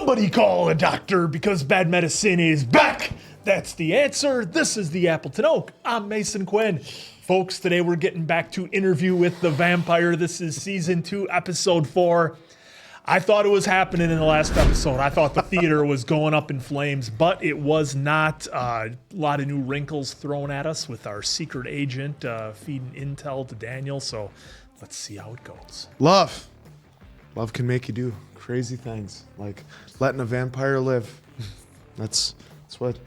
Somebody call a doctor because bad medicine is back. That's the answer. This is the Appleton Oak. I'm Mason Quinn. Folks, today we're getting back to Interview with the Vampire. This is season 2, episode 4. I thought it was happening in the last episode. I thought the theater was going up in flames, but it was not. A lot of new wrinkles thrown at us with our secret agent feeding intel to Daniel. So let's see how it goes. Love can make you do crazy things, like letting a vampire live. That's what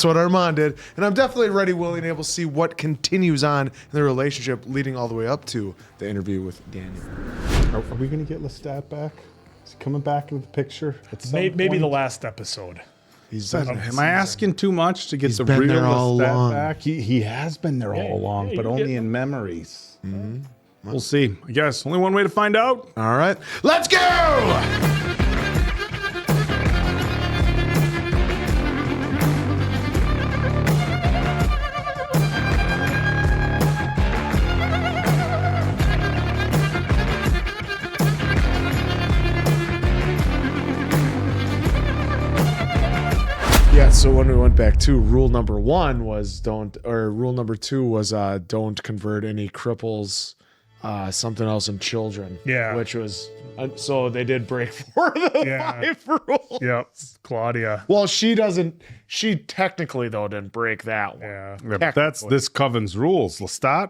Armand did, and I'm definitely ready, willing, able to see what continues on in the relationship, leading all the way up to the interview with Daniel. Are we going to get Lestat back? Is he coming back into the picture? Maybe the last episode. Am I asking too much to get the been real there all Lestat along. back? He has been there all along, yeah, but you only get- in memories. We'll see. I guess only one way to find out. All right, let's go! Yeah, so when we went back to rule number 1 was rule number 2 was don't convert any cripples, something else in children. Yeah. Which was, so they did break 4 of the 5 rules. Yep, Claudia. Well, she technically though didn't break that one. Yeah. Yeah, but that's this coven's rules. Lestat?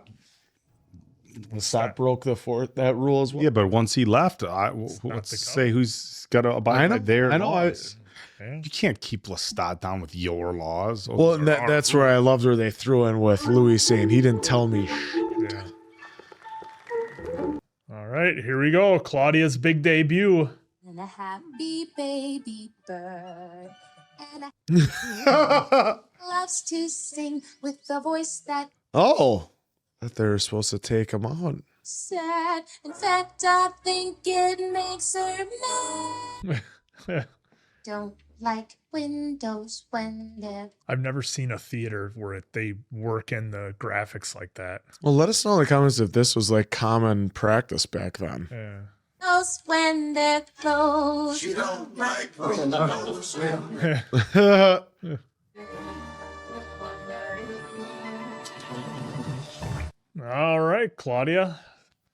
Lestat broke that rule as well. Yeah, but once he left, let's say who's got to abide by their laws. You can't keep Lestat down with your laws. Well, and that's where I loved where they threw in with Louis saying he didn't tell me shit. Yeah. All right, here we go. Claudia's big debut. And a happy baby bird. And a loves to sing with the voice that Oh, that they're supposed to take him out. sad. In fact, I think it makes her mad. Don't like windows when they're I've never seen a theater where they work in the graphics like that. Well, let us know in the comments if this was like common practice back then. Yeah. closed when they're closed. She don't like windows when All right, Claudia.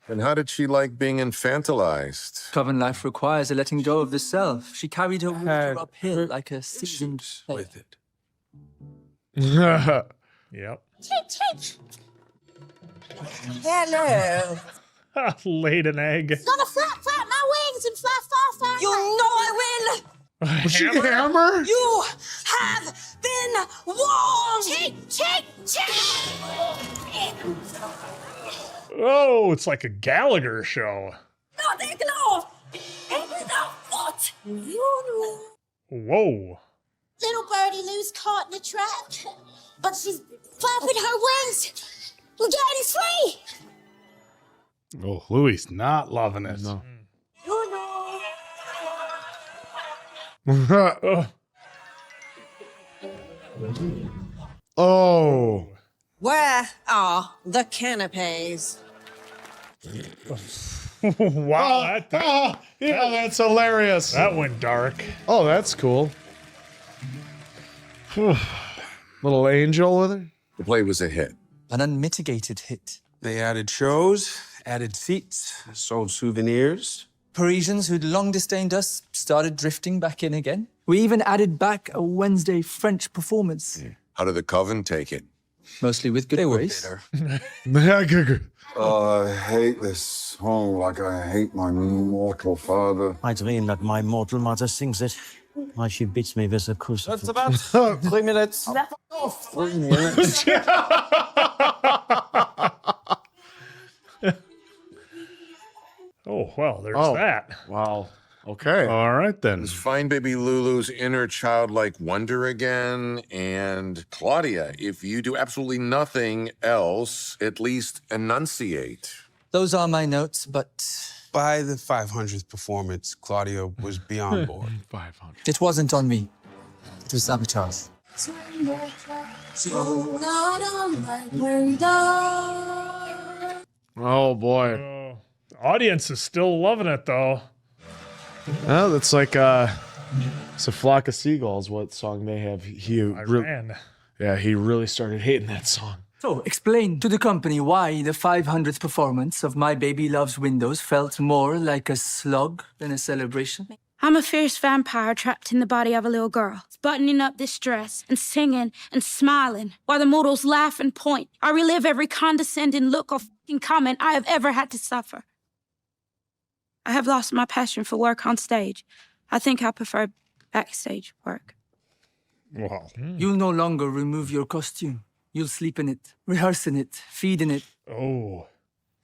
And how did she like being infantilized? Coven life requires a letting go of the self. She carried her water uphill like a seasoned player. with it. Yep. Hello. Laid an egg. Gonna flap my wings and fly far, far. You know I will. Was she a hammer? You have been warned. Check. Oh, it's like a Gallagher show. Not ignore. It is a foot. You Whoa. little birdie Lou's caught in a trap, but she's flapping her wings. We're getting free. Oh, Louis not loving it. No. You know. Oh. Where are the canapes? Wow, Yeah, that's hilarious. that went dark. Oh, that's cool. Little angel with her. The play was a hit. An unmitigated hit. They added shows, added seats, sold souvenirs. Parisians who'd long disdained us started drifting back in again. We even added back a Wednesday French performance, How did the coven take it? mostly with good grace. I hate this song like I hate my mortal father. I dream that my mortal mother sings it while she beats me with a crucifix. That's about 3 minutes. 3 minutes. Oh, well, there's Oh. that. Wow. Okay. All right, then. Is Fine Baby Lulu's inner childlike wonder again? And Claudia, if you do absolutely nothing else, at least enunciate. Those are my notes, but By the 500th performance, Claudia was beyond board. 500. it wasn't on me. It was sabotage. Not on my window. Oh boy. Audience is still loving it, though. Well, it's like It's a Flock of Seagulls, what song they have. He really started hating that song. So, explain to the company why the 500th performance of My Baby Loves Windows felt more like a slug than a celebration. I'm a fierce vampire trapped in the body of a little girl, buttoning up this dress and singing and smiling while the mortals laugh and point. I relive every condescending look or fucking comment I have ever had to suffer. I have lost my passion for work on stage. I think I prefer backstage work. Wow. You'll no longer remove your costume. You'll sleep in it, rehearse in it, feed in it. Oh.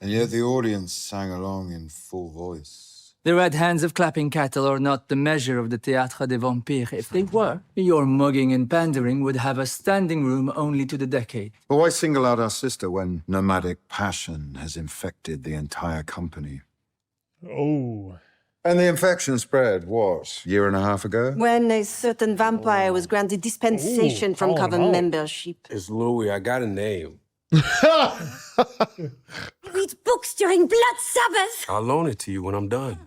And yet the audience sang along in full voice. The red hands of clapping cattle are not the measure of the Théâtre des Vampires. If they were, your mugging and pandering would have a standing room only to the decade. But why single out our sister when nomadic passion has infected the entire company? Oh. And the infection spread, what, a year and a half ago? When a certain vampire was granted dispensation from coven membership. It's Louis. I got a name. Read books during Blood Sabbath. I'll loan it to you when I'm done.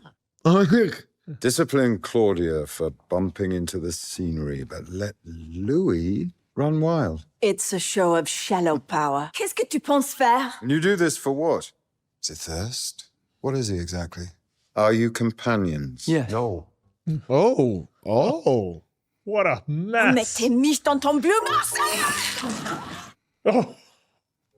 Discipline Claudia for bumping into the scenery, but let Louis run wild. It's a show of shallow power. Qu'est-ce que tu penses faire? And you do this for what? Is it thirst? What is he exactly? Are you companions? Yes. No. Oh. Oh. What a Mais mess. t'es miche dans ton bleu Marseille! Oh.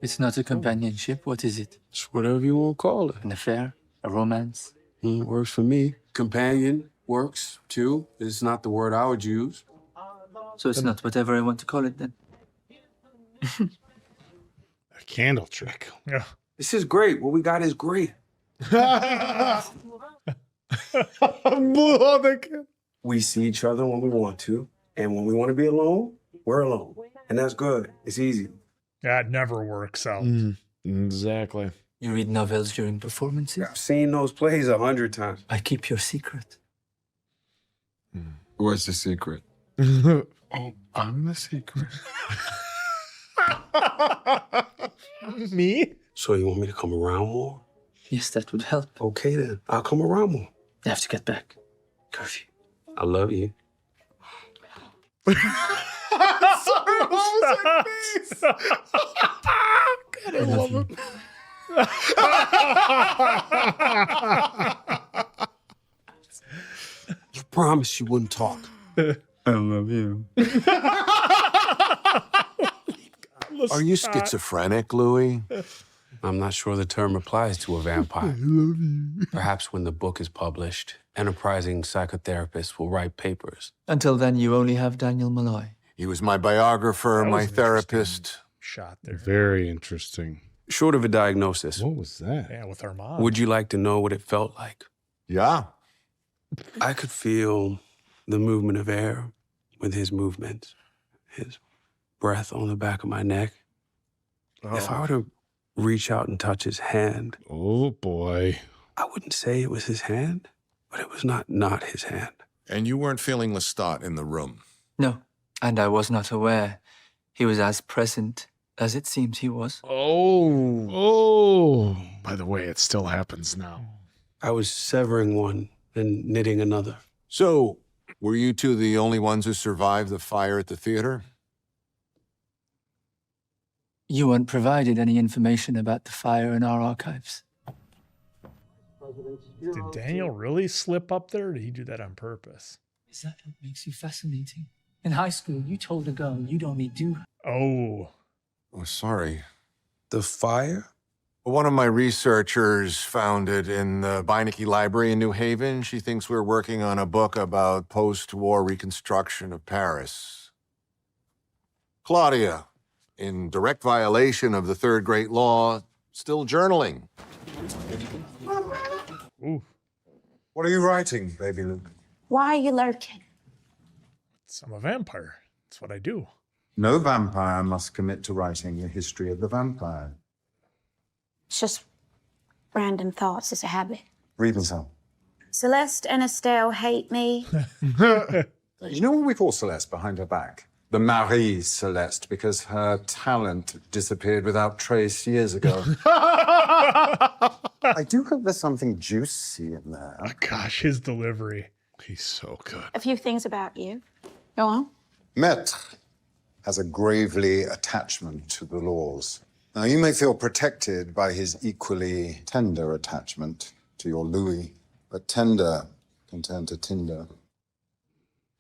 It's not a companionship. What is it? It's whatever you want to call it. An affair? A romance? Works for me. Companion works, too. It's not the word I would use. So it's not whatever I want to call it, then. A candle trick. Yeah. This is great. What we got is great. We see each other when we want to, and when we want to be alone, we're alone. And that's good. It's easy. That never works out. Exactly. You read novels during performances? I've seen those plays 100 times. I keep your secret. What's the secret? Oh, I'm the secret. Me? So you want me to come around more? Yes, that would help. Okay, then. I'll come around more. I have to get back. Curfew. I love you. God, I love him. You promised you wouldn't talk. I love you. Are you schizophrenic, Louis? I'm not sure the term applies to a vampire. Perhaps when the book is published, enterprising psychotherapists will write papers. Until then, you only have Daniel Malloy. He was my biographer, That my was an therapist. Shot there. Very interesting. Short of a diagnosis, What was that? Yeah, with our mom. would you like to know what it felt like? Yeah. I could feel the movement of air with his movement, his breath on the back of my neck. If I were to reach out and touch his hand, Oh, boy. I wouldn't say it was his hand, but it was not his hand. And you weren't feeling Lestat in the room. No, and I was not aware he was as present as it seems he was. Oh. Oh. By the way, it still happens now. I was severing one and knitting another. So, were you two the only ones who survived the fire at the theater? You weren't provided any information about the fire in our archives. Did Daniel really slip up there, or did he do that on purpose? Is that what makes you fascinating? In high school, you told a girl you'd only do. Oh. Oh, sorry. The fire? One of my researchers found it in the Beinecke Library in New Haven. She thinks we're working on a book about post-war reconstruction of Paris. Claudia, in direct violation of the third great law, still journaling. Ooh. What are you writing, baby Luke? Why are you lurking? I'm a vampire. That's what I do. No vampire must commit to writing the history of the vampire. It's just random thoughts. It's a habit. Read me some. Celeste and Estelle hate me. You know what we call Celeste behind her back? The Marie Celeste, because her talent disappeared without trace years ago. I do hope there's something juicy in there. Oh, gosh, his delivery. He's so good. A few things about you. Go on. Maître has a gravely attachment to the laws. Now, you may feel protected by his equally tender attachment to your Louis, but tender can turn to tinder.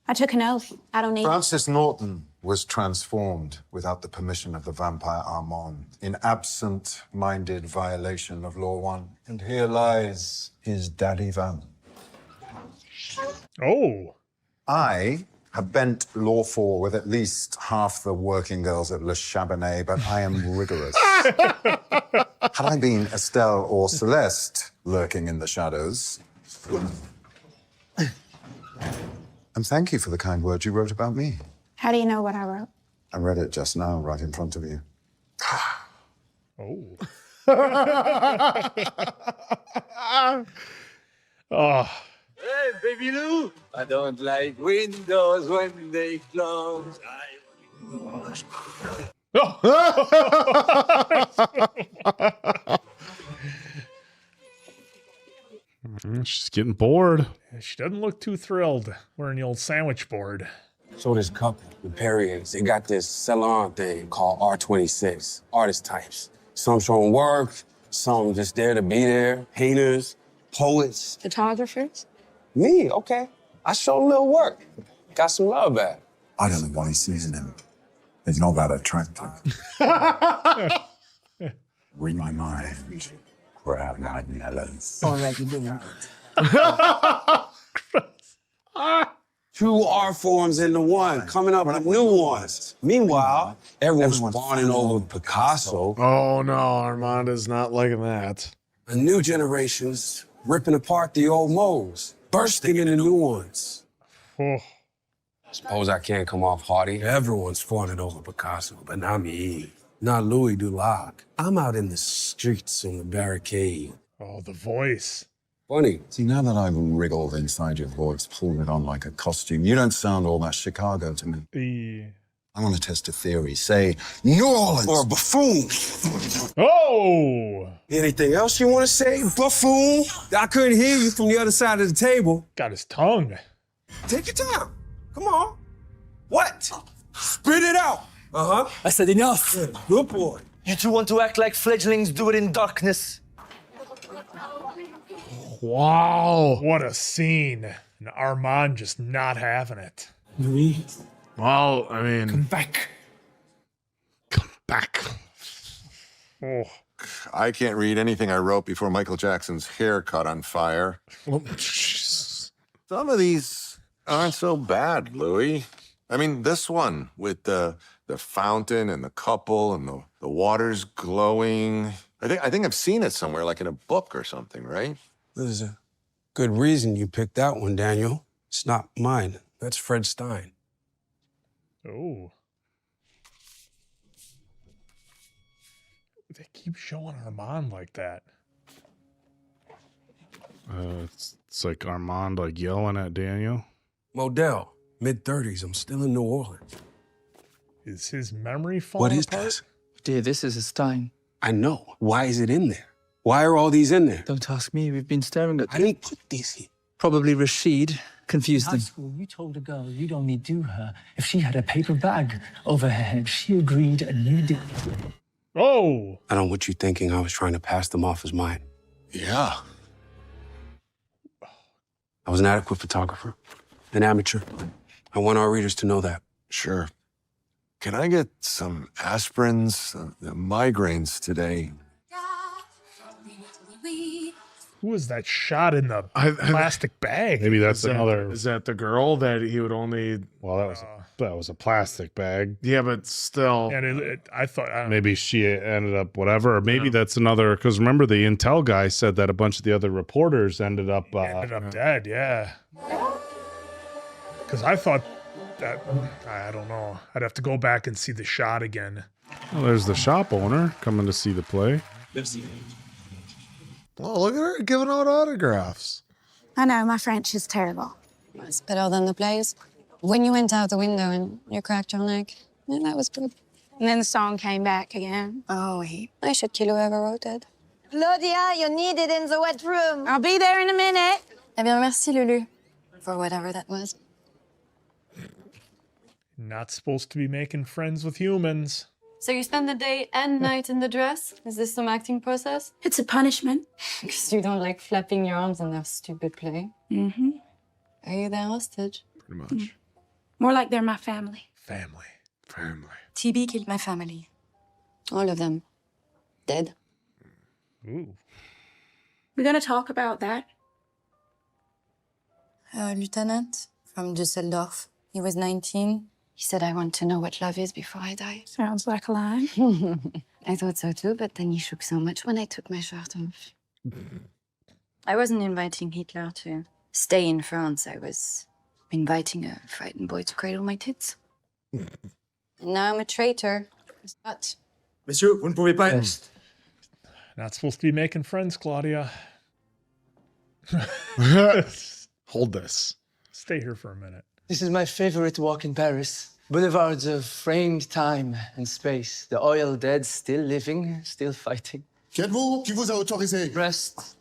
I took an oath. I don't need... Francis Norton was transformed without the permission of the vampire Armand in absent-minded violation of Law 1. And here lies his daddy vamp. Oh. I have bent Law 4 with at least half the working girls at Le Chabanais, but I am rigorous. Had I been Estelle or Celeste lurking in the shadows... And thank you for the kind words you wrote about me. How do you know what I wrote? I read it just now, right in front of you. Oh. Oh. Hey, baby Lou. I don't like windows when they close. She's getting bored. She doesn't look too thrilled wearing the old sandwich board. So this couple, the Perriers, they got this salon thing called R26, artist types. Some showing work, some just there to be there, painters, poets. Photographers? Me, okay. I show a little work. Got some love back. I don't know what he sees in him. It's not that attractive. Read my mind. Grab my melons. Already doing Two art forms into one, coming up with new ones. Meanwhile, everyone's fawning over Picasso. Oh no, Armand is not liking that. The new generation's ripping apart the old molds, bursting into new ones. Oh. Suppose I can't come off haughty. Everyone's fawning over Picasso, but not me. Not Louis Dulac. I'm out in the streets on the barricade. Oh, the voice. Funny. See, now that I've wriggled inside your voice, pulled it on like a costume, you don't sound all that Chicago to me. I want to test a theory. Say, New Orleans. Or buffoon. Oh! Anything else you want to say, buffoon? I couldn't hear you from the other side of the table. Got his tongue. Take your time. Come on. What? Spit it out. Uh-huh. I said enough. Good boy. You two want to act like fledglings do it in darkness. Wow. What a scene. And Armand just not having it. Louis. Well, I mean... Come back. Come back. Oh. I can't read anything I wrote before Michael Jackson's hair caught on fire. Some of these aren't so bad, Louis. I mean, this one with the fountain and the couple and the water's glowing. I think I've seen it somewhere, like in a book or something, right? There's a good reason you picked that one, Daniel. It's not mine. That's Fred Stein. Oh. They keep showing Armand like that. It's like Armand like yelling at Daniel. Modell, mid-30s. I'm still in New Orleans. Is his memory falling What is apart? this? Dear, this is a Stein. I know. Why is it in there? Why are all these in there? Don't ask me. We've been staring at I didn't put these here. Probably Rashid confused High them. school, you told a girl you'd only do her if she had a paper bag over her head. She agreed and you did. Oh. I don't want you thinking I was trying to pass them off as mine. Yeah. I was an adequate photographer, an amateur. I want our readers to know that. Sure. Can I get some aspirins? The migraines today. Who is that shot in the plastic bag? Maybe that's another. Is that the girl that he would only... Well, that was a plastic bag. Yeah, but still... And I thought... Maybe she ended up whatever. Or maybe that's another... Because remember, the Intel guy said that a bunch of the other reporters ended up dead, yeah. Because I thought that... I don't know. I'd have to go back and see the shot again. Well, there's the shop owner coming to see the play. Oh, look at her giving out autographs. I know, my French is terrible. It's better than the plays. When you went out the window and you cracked your neck, yeah, that was good. And then the song came back again. Oh, I should kill whoever wrote it. Claudia, you're needed in the wet room. I'll be there in a minute. Eh bien, merci, Lulu. For whatever that was. Not supposed to be making friends with humans. So you spend the day and night in the dress? Is this some acting process? It's a punishment. Because you don't like flapping your arms in their stupid play. Mm-hmm. Are you their hostage? Pretty much. More like they're my family. Family. TB killed my family. All of them. Dead. Ooh. We're gonna talk about that. A lieutenant from Düsseldorf. He was 19. He said, I want to know what love is before I die. Sounds like a lie. I thought so too, but then he shook so much when I took my shirt off. I wasn't inviting Hitler to stay in France. I was inviting a frightened boy to cradle my tits. Now I'm a traitor. But Monsieur, vous ne pouvez pas... Not supposed to be making friends, Claudia. Hold this. Stay here for a minute. This is my favorite walk in Paris. Boulevards of framed time and space. The oil dead still living, still fighting. Qui êtes-vous? Qui vous a autorisé? Rest.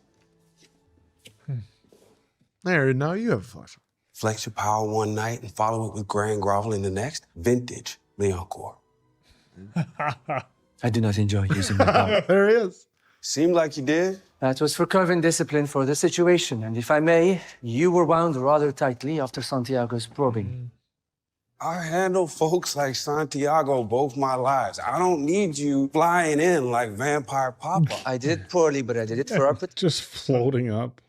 There, now you have a flash. Flex your power one night and follow it with grand groveling the next. Vintage Leoncourt. I do not enjoy using my power. There he is. Seemed like you did. That was for Coven discipline for the situation. And if I may, you were wound rather tightly after Santiago's probing. I handle folks like Santiago both my lives. I don't need you flying in like Vampire Papa. I did poorly, but I did it for our... Just floating up.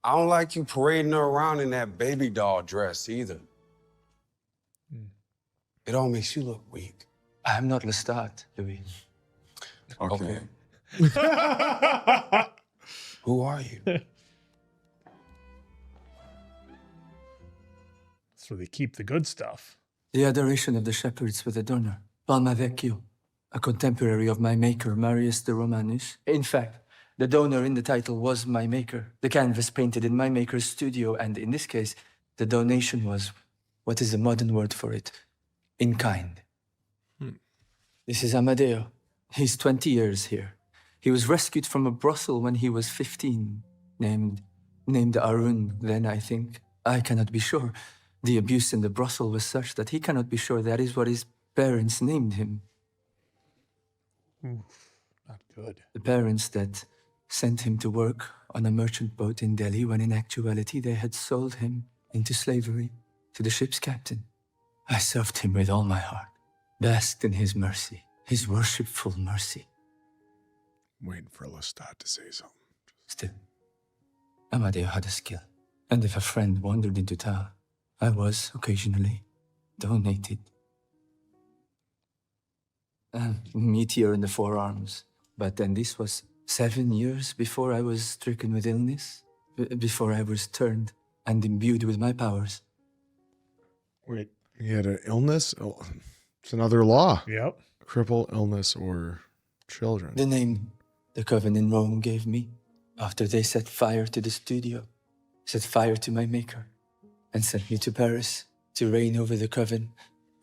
I don't like you parading her around in that baby doll dress either. It all makes you look weak. I am not Lestat, Louis. Okay. Who are you? So they keep the good stuff. The adoration of the shepherds with the donor, Palma Vecchio, a contemporary of my maker, Marius de Romanus. In fact, the donor in the title was my maker. The canvas painted in my maker's studio, and in this case, the donation was, what is the modern word for it? In kind. This is Amadeo. He's 20 years here. He was rescued from a brothel when he was 15, named Arun then, I think. I cannot be sure. The abuse in the brothel was such that he cannot be sure that is what his parents named him. Not good. The parents that sent him to work on a merchant boat in Delhi when in actuality they had sold him into slavery to the ship's captain. I served him with all my heart, basked in his mercy, his worshipful mercy. I'm waiting for Lestat to say something. Still, Amadeo had a skill, and if a friend wandered into town, I was occasionally donated. A meteor in the forearms, but then this was 7 years before I was stricken with illness, before I was turned and imbued with my powers. Wait, he had an illness? Oh, it's another law. Yep. Cripple, illness, or children. The name the Coven in Rome gave me after they set fire to the studio, set fire to my maker, and sent me to Paris to reign over the Coven,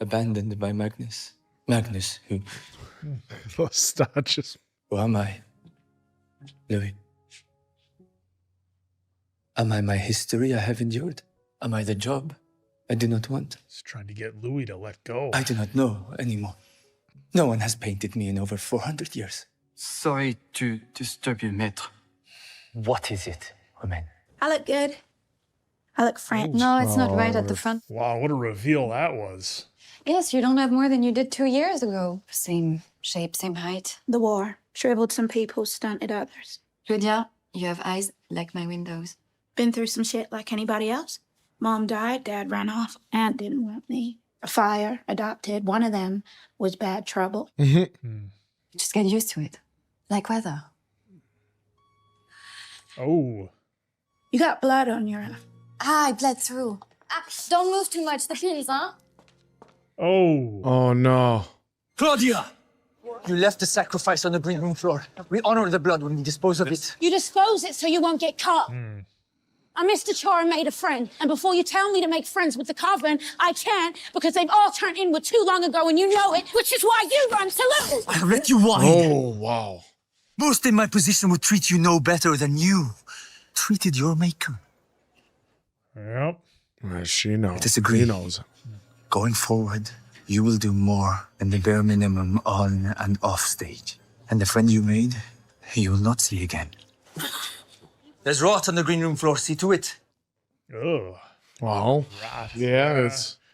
abandoned by Magnus. Magnus, who... Lestat just... Who am I, Louis? Am I my history I have endured? Am I the job I do not want? He's trying to get Louis to let go. I do not know anymore. No one has painted me in over 400 years. Sorry to disturb you, maître. What is it, Romain? I look good. I look French. No, it's not right at the front. Wow, what a reveal that was. Yes, you don't have more than you did 2 years ago. Same shape, same height. The war shriveled some people, stunted others. Lydia, you have eyes like my windows. Been through some shit like anybody else. Mom died, Dad ran off, Aunt didn't want me. A fire, adopted, one of them was bad trouble. Just get used to it. Like weather. Oh. You got blood on your eye. I bled through. Don't move too much, the pins, huh? Oh. Oh, no. Claudia! You left the sacrifice on the green room floor. We honor the blood when we dispose of it. You dispose it so you won't get caught. I missed a chore and made a friend. And before you tell me to make friends with the Coven, I can't because they've all turned inward too long ago and you know it, which is why you run salute. I have let you wine. Oh, wow. Most in my position would treat you no better than you treated your maker. Yep. She knows. I disagree. She knows. Going forward, you will do more than the bare minimum on and off stage. And the friend you made, you will not see again. There's rot on the green room floor. See to it. Ugh. Well, yeah,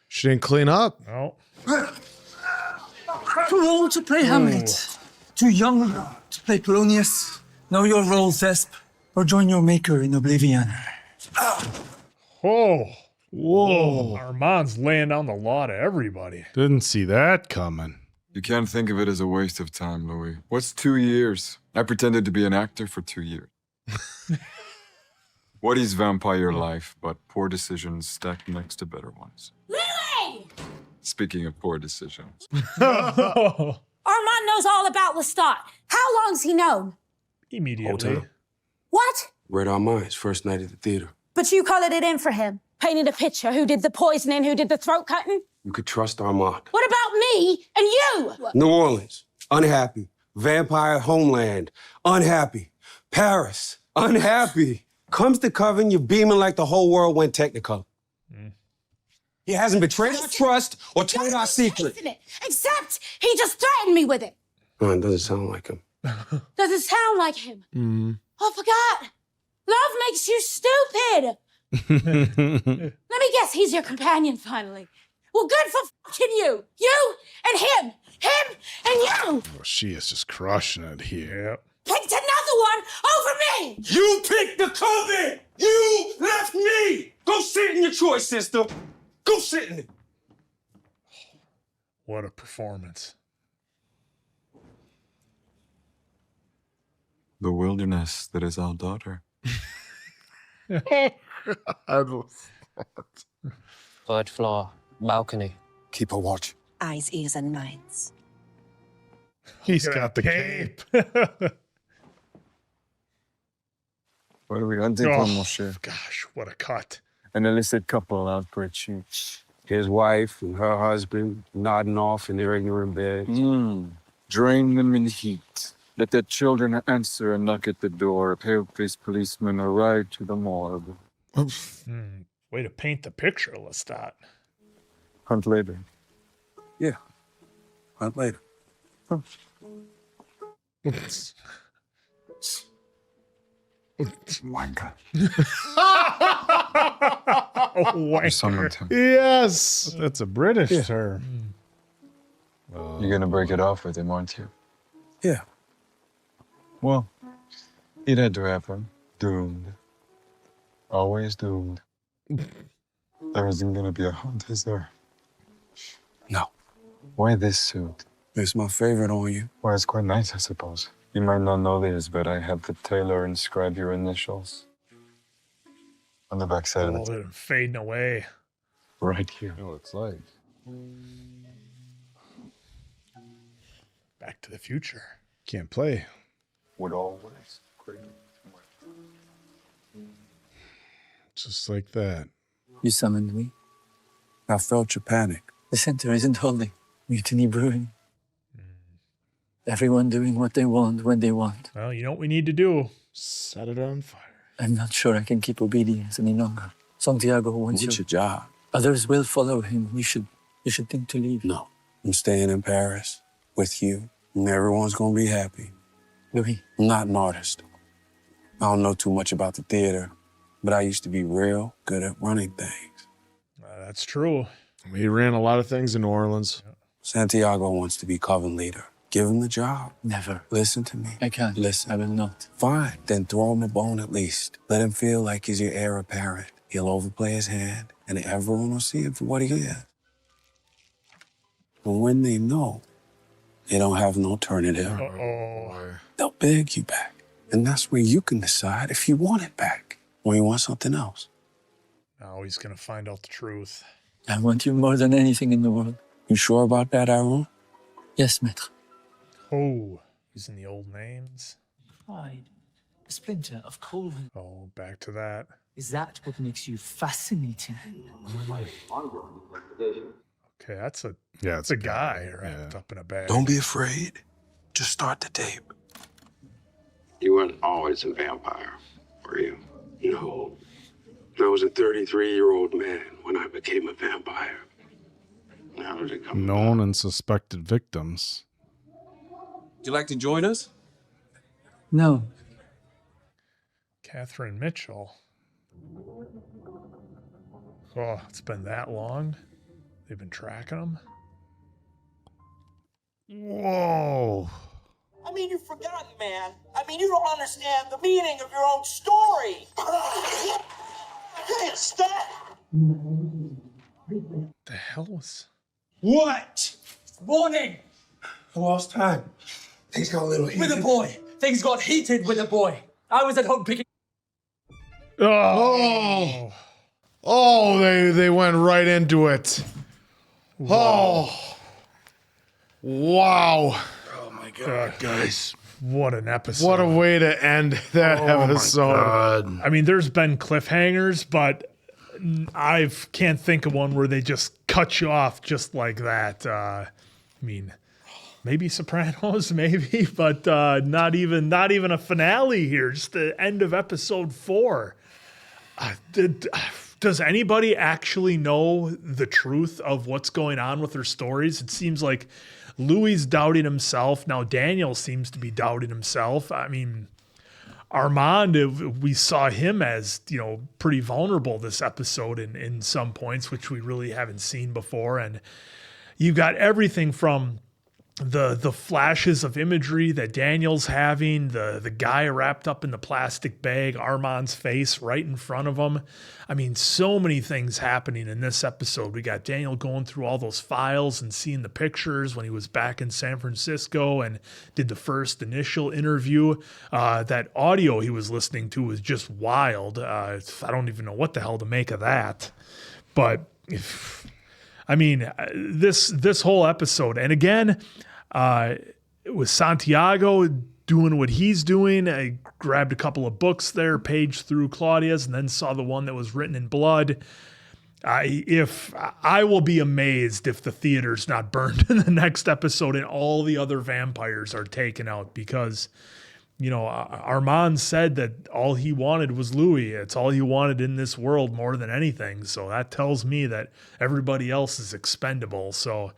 she didn't clean up. No. Too old to play Hamlet. Too young to play Polonius. Know your role, Thesp, or join your maker in oblivion. Oh. Whoa. Armand's laying down the law to everybody. Didn't see that coming. You can't think of it as a waste of time, Louis. What's 2 years? I pretended to be an actor for 2 years. What is vampire life but poor decisions stacked next to better ones? Lily! Speaking of poor decisions. Armand knows all about Lestat. How long's he known? Immediately. Hotel. What? Read our minds first night at the theater. But you colored it in for him. Painted a picture. Who did the poisoning? Who did the throat cutting? You could trust Armand. What about me and you? New Orleans, unhappy. Vampire homeland, unhappy. Paris, unhappy. Comes to Coven, you're beaming like the whole world went Technicolor. He hasn't betrayed our trust or told our secret. Except he just threatened me with it. Oh, it doesn't sound like him. Does it sound like him? I forgot. Love makes you stupid. Let me guess, he's your companion finally. Well, good for fucking you. You and him. Him and you. Oh, she is just crushing it here. Picked another one over me. You picked the Coven. You left me. Go sit in your choice, sister. Go sit in it. What a performance. The wilderness that is our daughter. Third floor, balcony. Keep a watch. Eyes, ears, and minds. He's got the cape. What are we hunting for, Oh, mon cher? gosh, what a cut. An illicit couple out for a cheat. His wife and her husband nodding off in their ignorant beds. Drain them in heat. Let their children answer and knock at the door. A pale-faced policeman arrive to the morgue. Way to paint the picture, Lestat. Hunt later. Yeah. Hunt later. Wanker. Wanker. Yes. That's a British term. You're gonna break it off with him, aren't you? Yeah. Well, it had to happen. Doomed. Always doomed. There isn't gonna be a hunt, is there? No. Why this suit? It's my favorite on you. Well, it's quite nice, I suppose. You might not know this, but I had the tailor inscribe your initials on the back side of Oh, the they're fading away. right here. Oh, it's like. Back to the Future. Can't play. Would always great. Just like that. You summoned me. I felt your panic. The center isn't holding. Mutiny brewing. Everyone doing what they want when they want. Well, you know what we need to do? Set it on fire. I'm not sure I can keep obedience any longer. Santiago wants What's you. your job? Others will follow him. You should think to leave. No. I'm staying in Paris with you, and everyone's gonna be happy. Louis. I'm not an artist. I don't know too much about the theater, but I used to be real good at running things. That's true. He ran a lot of things in New Orleans. Santiago wants to be Coven leader. Give him the job. Never. Listen to me. I can't. Listen. I will not. Fine. Then throw him a bone at least. Let him feel like he's your heir apparent. He'll overplay his hand, and everyone will see him for what he is. And when they know, they don't have an alternative. They'll beg you back. And that's where you can decide if you want it back or you want something else. Now he's going to find out the truth. I want you more than anything in the world. You sure about that, Aaron? Yes, maître. Oh, using the old names. Pride. A splinter of Colvin. Oh, back to that. Is that what makes you fascinating? Okay, that's a it's a guy wrapped up in a bag. Don't be afraid. Just start the tape. You weren't always a vampire, were you? No. I was a 33-year-old man when I became a vampire. How did it come Known and suspected victims. Would you like to join us? No. Catherine Mitchell. Oh, it's been that long. They've been tracking him. Whoa. I mean, you've forgotten, man. I mean, you don't understand the meaning of your own story. I can't stop. The hell was... What? Morning. I lost time. Things got a little heated. With a boy. Things got heated with a boy. I was at home picking... Oh. Oh, they went right into it. Wow. Oh. Wow. Oh my God, guys. What an episode. What a way to end that episode. I mean, there's been cliffhangers, but I can't think of one where they just cut you off just like that. I mean, maybe Sopranos, maybe, but not even a finale here. Just the end of episode 4. Does anybody actually know the truth of what's going on with their stories? It seems like Louis doubting himself. Now Daniel seems to be doubting himself. I mean, Armand, we saw him as, pretty vulnerable this episode in some points, which we really haven't seen before. And you've got everything from the flashes of imagery that Daniel's having, the guy wrapped up in the plastic bag, Armand's face right in front of him. I mean, so many things happening in this episode. We got Daniel going through all those files and seeing the pictures when he was back in San Francisco and did the first initial interview. That audio he was listening to was just wild. I don't even know what the hell to make of that. But this whole episode, and again, it was Santiago doing what he's doing. I grabbed a couple of books there, paged through Claudia's, and then saw the one that was written in blood. I will be amazed if the theater's not burned in the next episode and all the other vampires are taken out, because Armand said that all he wanted was Louis. It's all he wanted in this world more than anything. So that tells me that everybody else is expendable. So,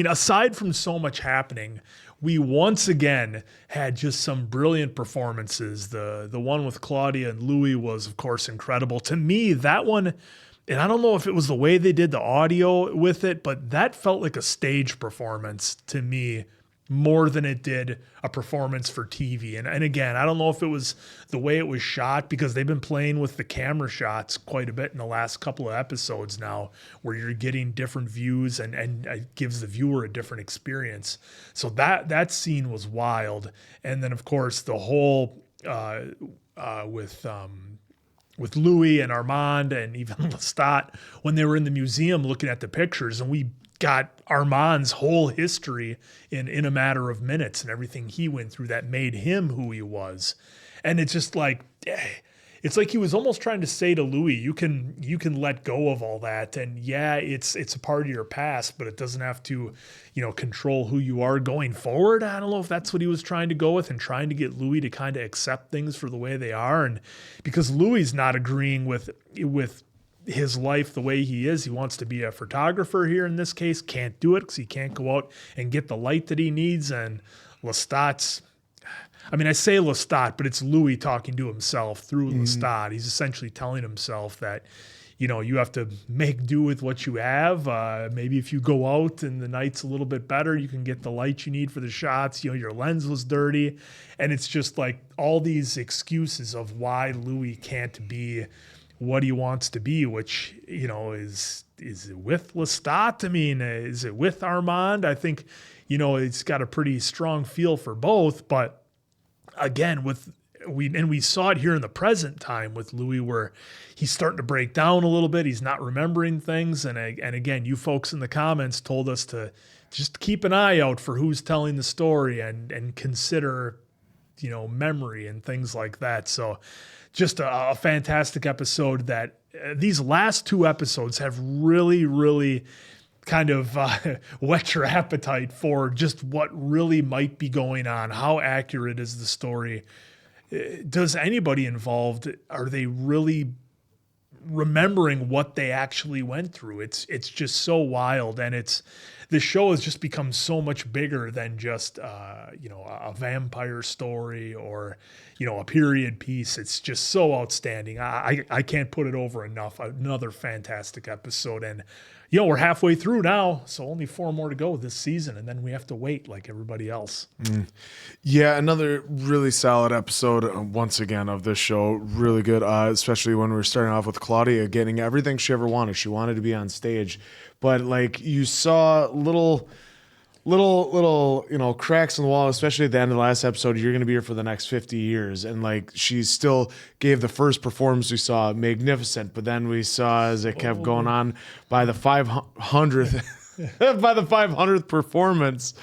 aside from so much happening, we once again had just some brilliant performances. The one with Claudia and Louis was, of course, incredible. To me, that one, and I don't know if it was the way they did the audio with it, but that felt like a stage performance to me more than it did a performance for TV. And again, I don't know if it was the way it was shot, because they've been playing with the camera shots quite a bit in the last couple of episodes now, where you're getting different views and it gives the viewer a different experience. So that scene was wild. And then, of course, the whole with Louis and Armand and even Lestat, when they were in the museum looking at the pictures, and we got Armand's whole history in a matter of minutes and everything he went through that made him who he was. And it's just like, it's like he was almost trying to say to Louis, you can let go of all that. And yeah, it's a part of your past, but it doesn't have to, control who you are going forward. I don't know if that's what he was trying to go with, and trying to get Louis to kind of accept things for the way they are. And because Louis not agreeing with his life the way he is, he wants to be a photographer here in this case, can't do it because he can't go out and get the light that he needs. And Lestat's, I say Lestat, but it's Louis talking to himself through Lestat. He's essentially telling himself that, you have to make do with what you have. Maybe if you go out and the night's a little bit better, you can get the light you need for the shots. Your lens was dirty. And it's just like all these excuses of why Louis can't be what he wants to be, which, is it with Lestat? Is it with Armand? I think, it's got a pretty strong feel for both. But again, we saw it here in the present time with Louis, where he's starting to break down a little bit. He's not remembering things. And again, you folks in the comments told us to just keep an eye out for who's telling the story and consider, memory and things like that. So just a fantastic episode that these last 2 episodes have really, really kind of whet your appetite for just what really might be going on. How accurate is the story? Does anybody involved, are they really remembering what they actually went through. It's just so wild, and the show has just become so much bigger than just a vampire story or a period piece. It's just so outstanding. I can't put it over enough. Another fantastic episode, and we're halfway through now, so only 4 more to go this season, and then we have to wait like everybody else. Yeah, another really solid episode once again of this show. Really good, especially when we were starting off with Claudia getting everything she ever wanted. She wanted to be on stage, but like you saw little cracks in the wall, especially at the end of the last episode. You're going to be here for the next 50 years, and like she still gave the first performance we saw magnificent, but then we saw as it kept going on by the 500th by the 500th performance,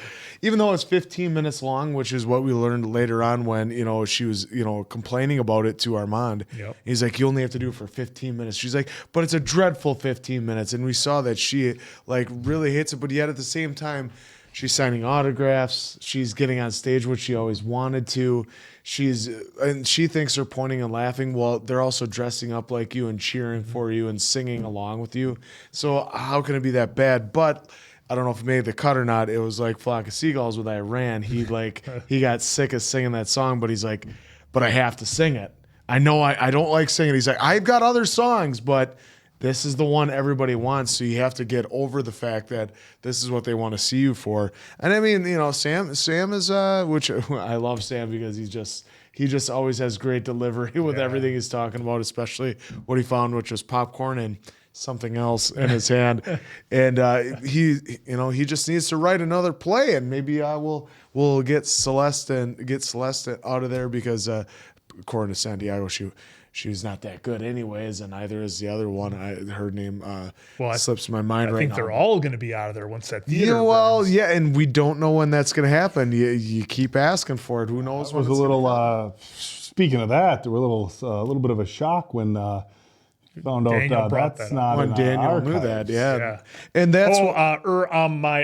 even though it's 15 minutes long, which is what we learned later on when she was complaining about it to Armand. Yep. He's like, you only have to do it for 15 minutes. She's like, but it's a dreadful 15 minutes, and we saw that she like really hates it, but yet at the same time she's signing autographs. She's getting on stage, which she always wanted to. And she thinks they're pointing and laughing. Well, they're also dressing up like you and cheering for you and singing along with you. So how can it be that bad? But I don't know if it made the cut or not. It was like Flock of Seagulls with Iran. He got sick of singing that song, but he's like, but I have to sing it. I know I don't like singing. He's like, I've got other songs, but this is the one everybody wants, so you have to get over the fact that this is what they want to see you for. And I mean, Sam is, which I love Sam because he just always has great delivery with everything he's talking about, especially what he found, which was popcorn and something else in his hand. And he just needs to write another play, and maybe we'll get Celeste out of there because according to Santiago, she's not that good anyways, and neither is the other one. Her name slips my mind right now. I think they're all going to be out of there once that theater burns. And we don't know when that's going to happen. You keep asking for it. Who knows? It was a little. Speaking of that, there were a little bit of a shock when found out that's not when in Daniel our knew archives. that. Yeah, and that's my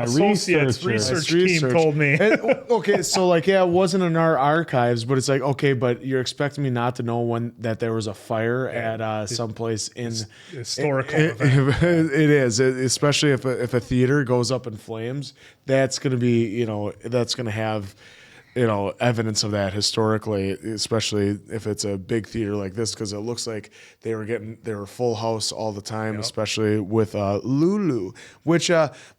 associates research team told me. Okay, so it wasn't in our archives, but it's like, okay, but you're expecting me not to know that there was a fire at someplace in historical event. It is, especially if a theater goes up in flames. That's going to be, that's going to have evidence of that historically, especially if it's a big theater like this, because it looks like they were full house all the time, especially with Lulu, which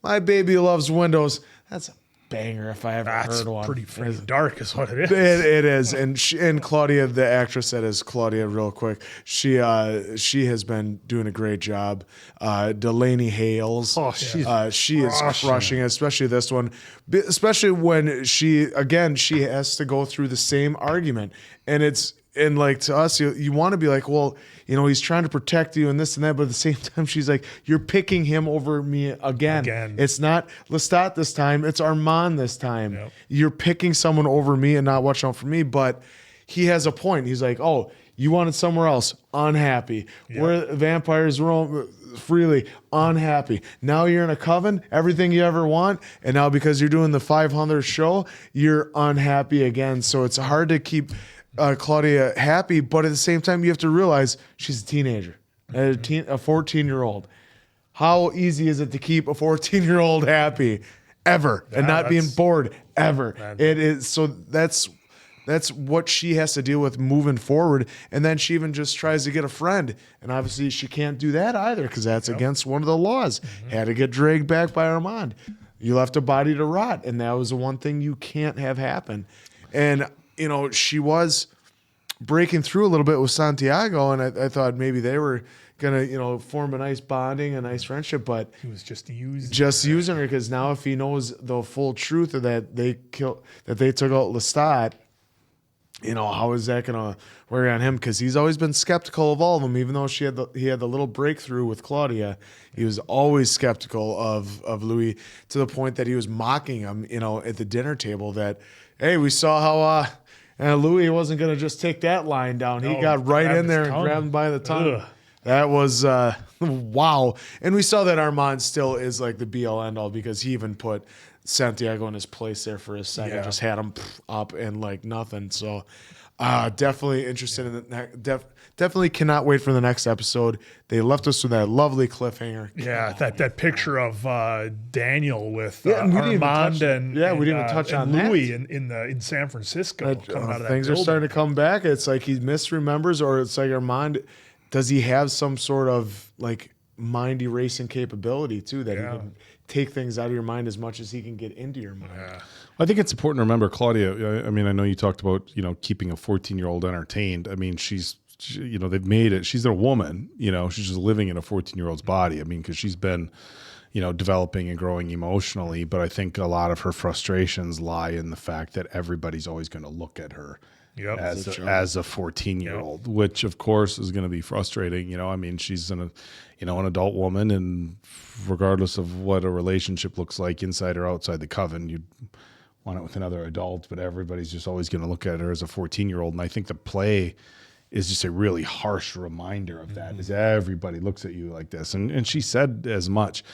my baby loves Windows. That's a banger if I ever heard one. Pretty freaking dark is what it is. It is, and Claudia, the actress that is Claudia, real quick, she has been doing a great job. Delaney Hales, she is crushing it, especially this one, especially when she has to go through the same argument, and like to us, you want to be like, well, he's trying to protect you and this and that, but at the same time, she's like, you're picking him over me again. It's not Lestat this time, it's Armand this time. Yep. You're picking someone over me and not watching out for me, but he has a point. He's like, oh, you wanted somewhere else, unhappy. Yep. Where vampires roam freely, unhappy. Now you're in a coven, everything you ever want, and now because you're doing the 500th show, you're unhappy again. So it's hard to keep Claudia happy, but at the same time, you have to realize she's a teenager, a 14-year-old. How easy is it to keep a 14-year-old happy ever and not being bored ever? It is. So that's what she has to deal with moving forward. And then she even just tries to get a friend, and obviously she can't do that either because that's against one of the laws. Had to get dragged back by Armand. You left a body to rot, and that was the one thing you can't have happen. And she was breaking through a little bit with Santiago, and I thought maybe they were gonna, form a nice bonding, a nice friendship, but he was just using her because now if he knows the full truth of that they took out Lestat, how is that gonna work on him? Because he's always been skeptical of all of them, even though he had the little breakthrough with Claudia. He was always skeptical of Louis to the point that he was mocking him, at the dinner table. That, hey, we saw how. And Louis wasn't going to just take that line down. He got right in there and grabbed him by the tongue. Ugh. That was, wow. And we saw that Armand still is like the be-all, end-all because he even put Santiago in his place there for a second. Just had him up and like nothing. So definitely interested in definitely cannot wait for the next episode. They left us with that lovely cliffhanger. Yeah, that picture of Daniel with and we didn't even Armand touch- and we didn't even touch on that. Louis in San Francisco coming out of that Things are building. starting to come back. It's like he misremembers, or it's like Armand. Does he have some sort of like mind erasing capability too, that he can take things out of your mind as much as he can get into your mind? Yeah. I think it's important to remember, Claudia. I mean, I know you talked about, keeping a 14-year-old entertained. I mean, they've made it. She's a woman, she's just living in a 14-year-old's body. I mean, because she's been, developing and growing emotionally. But I think a lot of her frustrations lie in the fact that everybody's always going to look at her as a 14-year-old, which of course is going to be frustrating. I mean, she's an adult woman, and regardless of what a relationship looks like inside or outside the coven, you'd want it with another adult, but everybody's just always going to look at her as a 14-year-old. And I think the play is just a really harsh reminder of that, is everybody looks at you like this. And she said as much.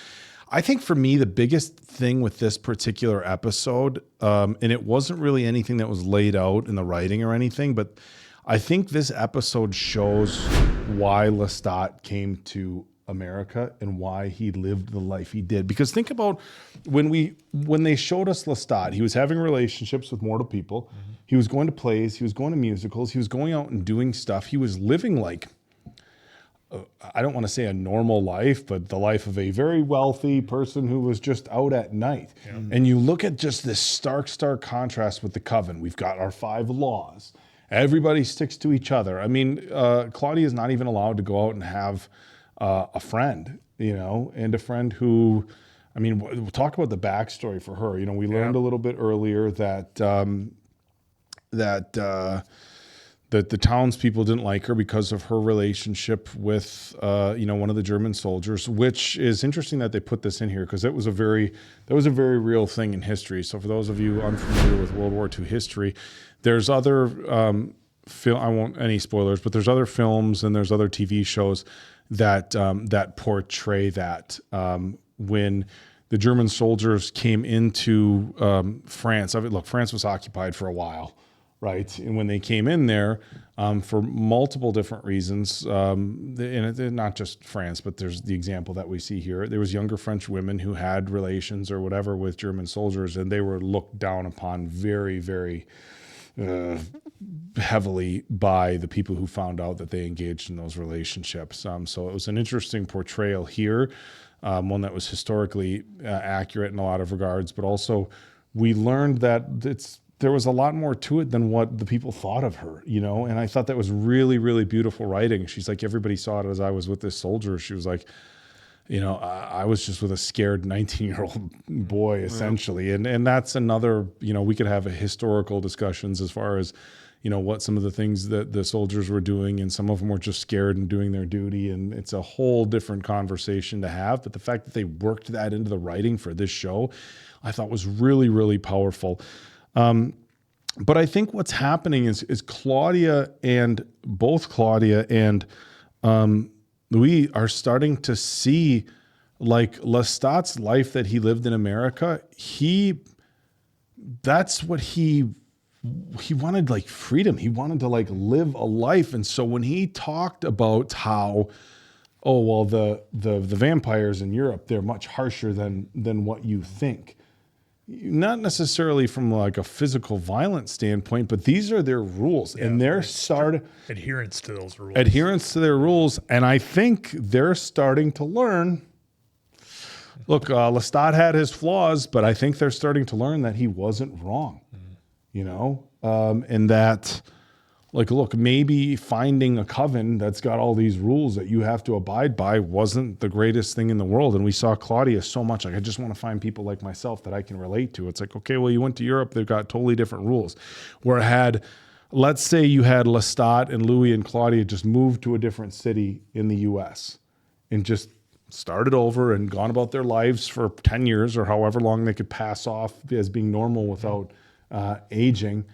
I think for me, the biggest thing with this particular episode, and it wasn't really anything that was laid out in the writing or anything, but I think this episode shows why Lestat came to America and why he lived the life he did. Because think about when they showed us Lestat, he was having relationships with mortal people. He was going to plays. He was going to musicals. He was going out and doing stuff. He was living like, I don't want to say a normal life, but the life of a very wealthy person who was just out at night. Yeah. And you look at just this stark contrast with the coven. We've got our 5 laws. Everybody sticks to each other. I mean, Claudia is not even allowed to go out and have a friend, and a friend who, I mean, we'll talk about the backstory for her. We learned a little bit earlier that the townspeople didn't like her because of her relationship with, one of the German soldiers, which is interesting that they put this in here because that was a very real thing in history. So for those of you unfamiliar with World War II history, there's other I won't any spoilers, but there's other films and there's other TV shows that portray that when the German soldiers came into France. Look, France was occupied for a while, right? And when they came in there for multiple different reasons, and not just France, but there's the example that we see here. There was younger French women who had relations or whatever with German soldiers, and they were looked down upon very, very heavily by the people who found out that they engaged in those relationships. So it was an interesting portrayal here, one that was historically accurate in a lot of regards, but also we learned that there was a lot more to it than what the people thought of her, and I thought that was really, really beautiful writing. She's like, everybody saw it as I was with this soldier. She was like, I was just with a scared 19-year-old boy, essentially. And that's another, we could have historical discussions as far as, what some of the things that the soldiers were doing, and some of them were just scared and doing their duty. And it's a whole different conversation to have. But the fact that they worked that into the writing for this show, I thought was really, really powerful. But I think what's happening is Claudia and Louis are starting to see, like, Lestat's life that he lived in America. That's what he wanted, like freedom. He wanted to like live a life. And so when he talked about how, the vampires in Europe, they're much harsher than what you think. Not necessarily from like a physical violence standpoint, but these are their rules, and they're adherence to those rules. Adherence to their rules, and I think they're starting to learn. Look, Lestat had his flaws, but I think they're starting to learn that he wasn't wrong, and that, like, look, maybe finding a coven that's got all these rules that you have to abide by wasn't the greatest thing in the world. And we saw Claudia so much, like, I just want to find people like myself that I can relate to. It's like, okay, well, you went to Europe, they've got totally different rules. Where let's say you had Lestat and Louis and Claudia just moved to a different city in the US and just started over and gone about their lives for 10 years or however long they could pass off as being normal without aging.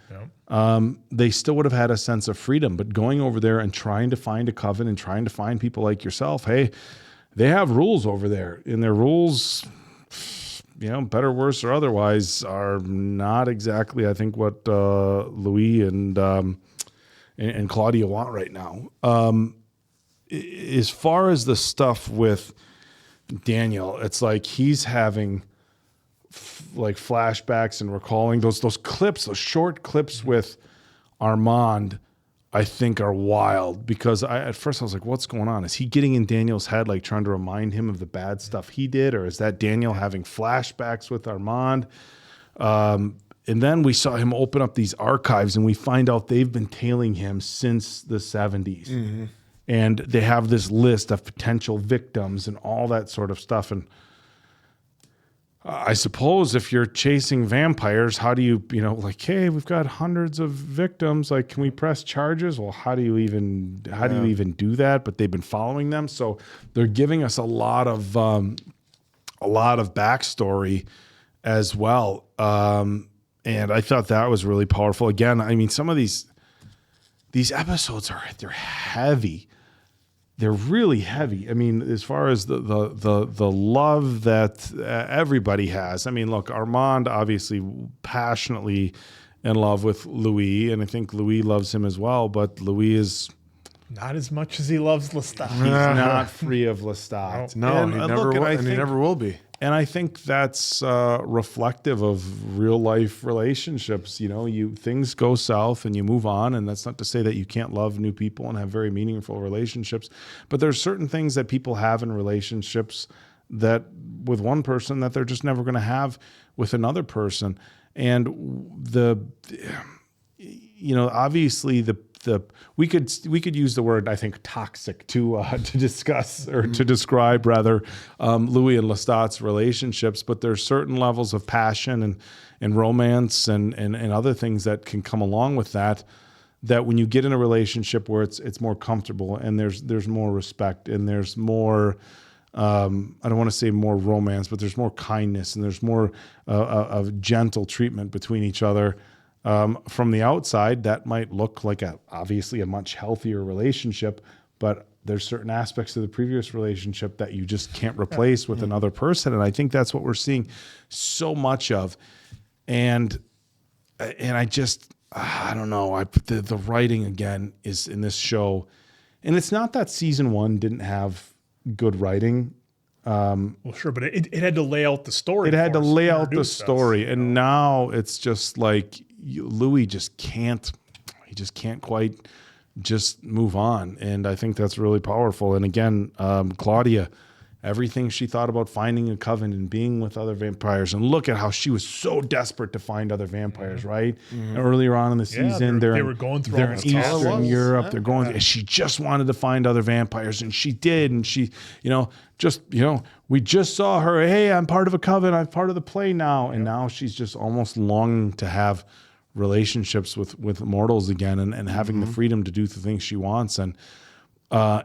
They still would have had a sense of freedom. But going over there and trying to find a coven and trying to find people like yourself, hey, they have rules over there, and their rules, better, worse, or otherwise, are not exactly, I think, what Louis and and Claudia want right now. As far as the stuff with Daniel, it's like he's having like flashbacks and recalling those clips, those short clips with Armand, I think are wild, because at first I was like, what's going on? Is he getting in Daniel's head, like trying to remind him of the bad stuff he did? Or is that Daniel having flashbacks with Armand? And then we saw him open up these archives and we find out they've been tailing him since the 70s. Mm-hmm. And they have this list of potential victims and all that sort of stuff. And I suppose if you're chasing vampires, how do you like, hey, we've got hundreds of victims. Like, can we press charges? Well, how do you even do that? But they've been following them, so they're giving us a lot of backstory as well. And I thought that was really powerful. Again, I mean, some of these episodes they're heavy. They're really heavy. I mean, as far as the love that everybody has. I mean, look, Armand obviously passionately in love with Louis, and I think Louis loves him as well. But Louis is not as much as he loves Lestat. He's not free of Lestat. No, he never will be. And I think that's reflective of real life relationships. Things go south and you move on. And that's not to say that you can't love new people and have very meaningful relationships. But there's certain things that people have in relationships that with one person that they're just never going to have with another person. And obviously we could use the word, I think, toxic to discuss or to describe rather Louis and Lestat's relationships, but there's certain levels of passion and romance and other things that can come along with that when you get in a relationship where it's more comfortable and there's more respect and there's more I don't want to say more romance, but there's more kindness and there's more of gentle treatment between each other. From the outside, that might look like obviously a much healthier relationship, but there's certain aspects of the previous relationship that you just can't replace with another person. And I think that's what we're seeing so much of. And I just, I don't know, the writing again is in this show. And it's not that season 1 didn't have good writing. Well, sure, but it had to lay out the story. It had to lay out the story. And now it's just like, Louis just can't quite just move on. And I think that's really powerful. And again, Claudia, everything she thought about finding a coven and being with other vampires, and look at how she was so desperate to find other vampires, right? Mm-hmm. Earlier on in the season, they were going through they're all in this Eastern Europe. They're going, and she just wanted to find other vampires, and she did. And she, we just saw her. Hey, I'm part of a coven. I'm part of the play now. And now she's just almost longing to have relationships with mortals again and having the freedom to do the things she wants. And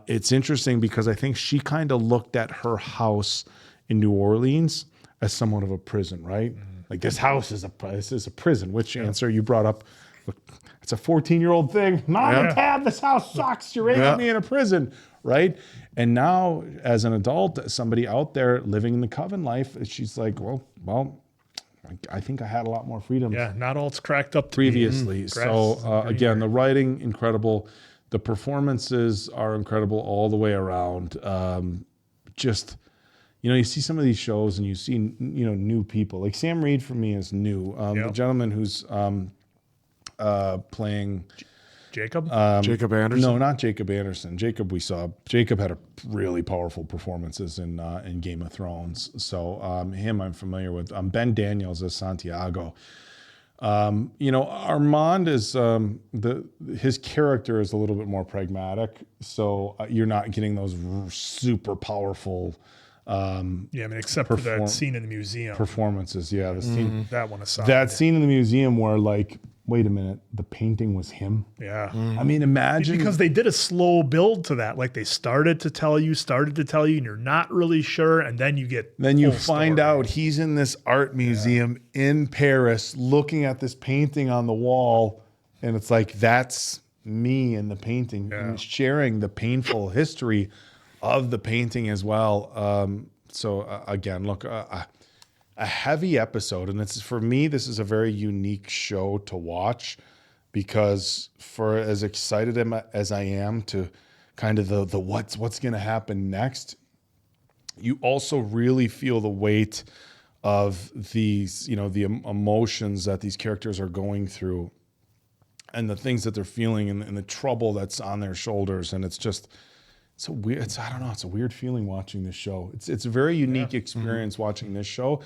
it's interesting because I think she kind of looked at her house in New Orleans as somewhat of a prison, right? Like, this house is a prison, which answer you brought up. Look, it's a 14-year-old thing. Mom and Dad, this house sucks. You're raising me in a prison, right? And now, as an adult, somebody out there living in the coven life, she's like, well, I think I had a lot more freedom. Yeah, not all it's cracked up to previously. So again, the writing, incredible. The performances are incredible all the way around. You see some of these shows and you see, new people. Like Sam Reed for me is new. The gentleman who's playing Jacob? Jacob Anderson? No, not Jacob Anderson. Jacob had a really powerful performances in Game of Thrones. So him I'm familiar with. Ben Daniels as Santiago. Armand is his character is a little bit more pragmatic. So you're not getting those super powerful except for that scene in the museum. Performances, yeah. The scene, that one aside. That scene in the museum where, like, wait a minute, the painting was him? Yeah. I mean, imagine. Because they did a slow build to that. Like, they started to tell you, and you're not really sure, and then you get Then you find out he's in this art museum in Paris looking at this painting on the wall, and it's like, that's me in the painting, and sharing the painful history of the painting as well. Again, look, a heavy episode, and for me, this is a very unique show to watch because for as excited as I am to kind of the what's going to happen next, you also really feel the weight of these, the emotions that these characters are going through and the things that they're feeling and the trouble that's on their shoulders. And it's a weird feeling watching this show. It's a very unique experience watching this show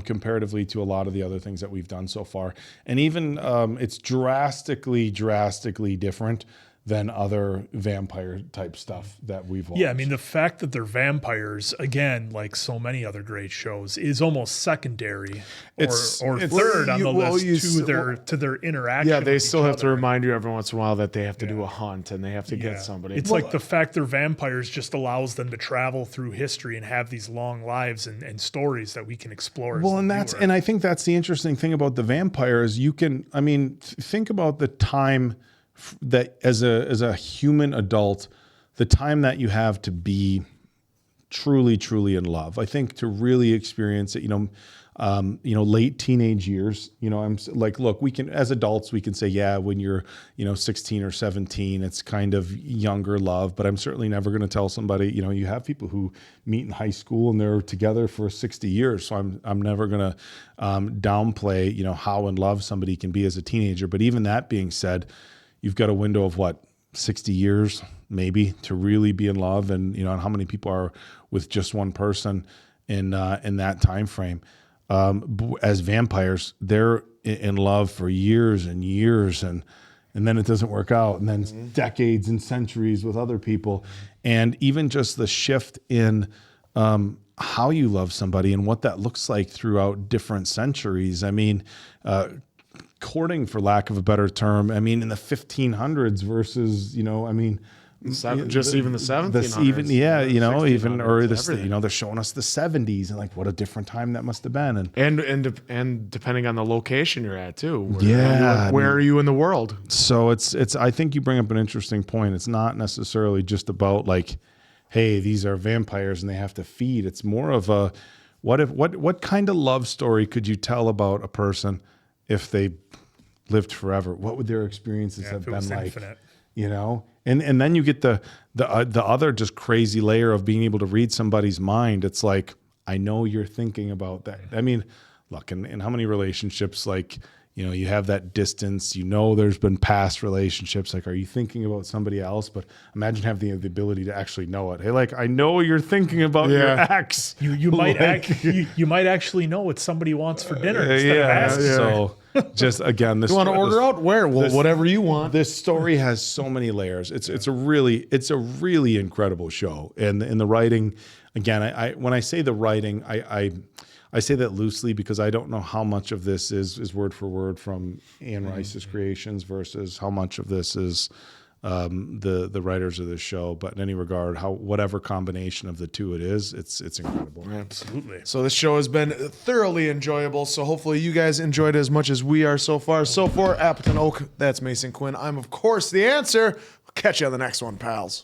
comparatively to a lot of the other things that we've done so far. And even it's drastically different than other vampire type stuff that we've watched. Yeah, I mean, the fact that they're vampires, again, like so many other great shows, is almost secondary or third on the list to their interaction. Yeah, they with still each have to other. remind you every once in a while that they have to do a hunt and they have to get somebody. It's like the fact they're vampires just allows them to travel through history and have these long lives and stories that we can explore. Well, and I think that's the interesting thing about the vampires. Think about the time that as a human adult, the time that you have to be truly in love. I think to really experience it, late teenage years, I'm like, look, we can, as adults, we can say, yeah, when you're, 16 or 17, it's kind of younger love, but I'm certainly never going to tell somebody, you have people who meet in high school and they're together for 60 years. So I'm never going to downplay, how in love somebody can be as a teenager. But even that being said, you've got a window of 60 years maybe to really be in love, and and how many people are with just one person in that time frame. As vampires, they're in love for years and years, and then it doesn't work out, and then decades and centuries with other people, and even just the shift in how you love somebody and what that looks like throughout different centuries. I mean, courting, for lack of a better term, in the 1500s versus, even the 1700s, they're showing us the 70s, and like what a different time that must have been. And depending on the location you're at too. Where are you in the world? So it's I think you bring up an interesting point. It's not necessarily just about like, hey, these are vampires and they have to feed. It's more of a what kind of love story could you tell about a person if they lived forever? What would their experiences have been like? Infinite. And then you get the other just crazy layer of being able to read somebody's mind. It's like, I know you're thinking about that. I mean, look, in how many relationships, like, you have that distance, there's been past relationships. Like, are you thinking about somebody else? But imagine having the ability to actually know it. Hey, like, I know you're thinking about your ex. You might actually know what somebody wants for dinner instead of asking. So just again, this you want to order out? Where? Well, whatever you want. This story has so many layers. It's a really incredible show. And the writing, again, I when I say the writing, I say that loosely because I don't know how much of this is word for word from Anne Rice's creations versus how much of this is the writers of this show. But in any regard, whatever combination of the two it is, it's incredible. Absolutely. So this show has been thoroughly enjoyable. So hopefully you guys enjoyed it as much as we are so far. So for Appleton Oak, that's Mason Quinn. I'm of course the answer. We'll catch you on the next one, pals.